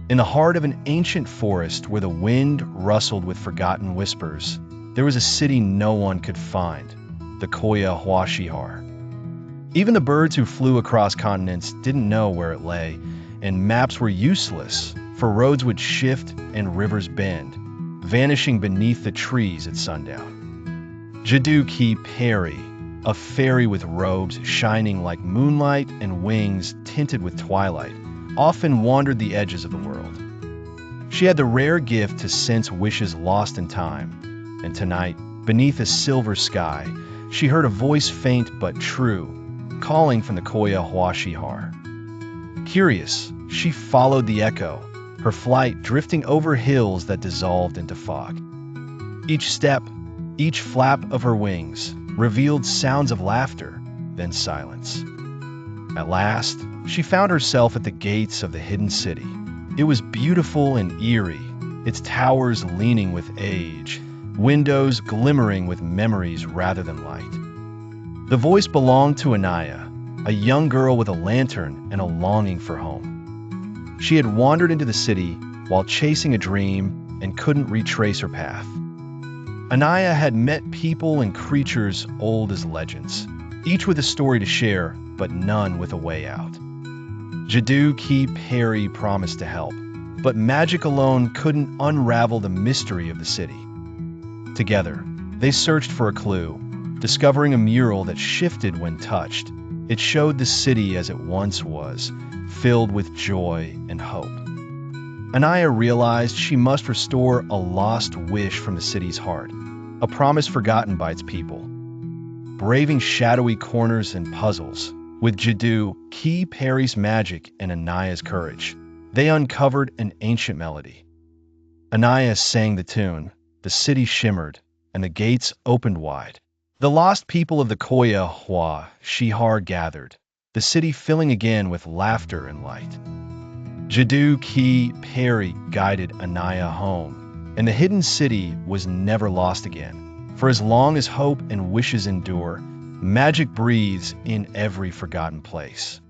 In the heart of an ancient forest where the wind rustled with forgotten whispers, there was a city no one could find, the Khoya Shehar. Even the birds who flew across continents didn't know where it lay, and maps were useless, for roads would shift and rivers bend, vanishing beneath the trees at sundown. Jadoo Pari, a fairy with robes shining like moonlight and wings tinted with twilight, often wandered the edges of the world. She had the rare gift to sense wishes lost in time, and tonight, beneath a silver sky, she heard a voice faint but true, calling from the Khoya Shehar. Curious, she followed the echo, her flight drifting over hills that dissolved into fog. Each step, each flap of her wings, revealed sounds of laughter, then silence. At last, she found herself at the gates of the hidden city. It was beautiful and eerie, its towers leaning with age, windows glimmering with memories rather than light. The voice belonged to Anaya, a young girl with a lantern and a longing for home. She had wandered into the city while chasing a dream and couldn't retrace her path. Anaya had met people and creatures old as legends, each with a story to share, but none with a way out. Jadoo Pari promised to help, but magic alone couldn't unravel the mystery of the city. Together, they searched for a clue, discovering a mural that shifted when touched. It showed the city as it once was, filled with joy and hope. Anaya realized she must restore a lost wish from the city's heart, a promise forgotten by its people. Braving shadowy corners and puzzles, with Jadoo Pari's magic and Anaya's courage, they uncovered an ancient melody. Anaya sang the tune, the city shimmered, and the gates opened wide. The lost people of the Khoya Shehar gathered, the city filling again with laughter and light. Jadoo Pari guided Anaya home, and the hidden city was never lost again. For as long as hope and wishes endure, magic breathes in every forgotten place.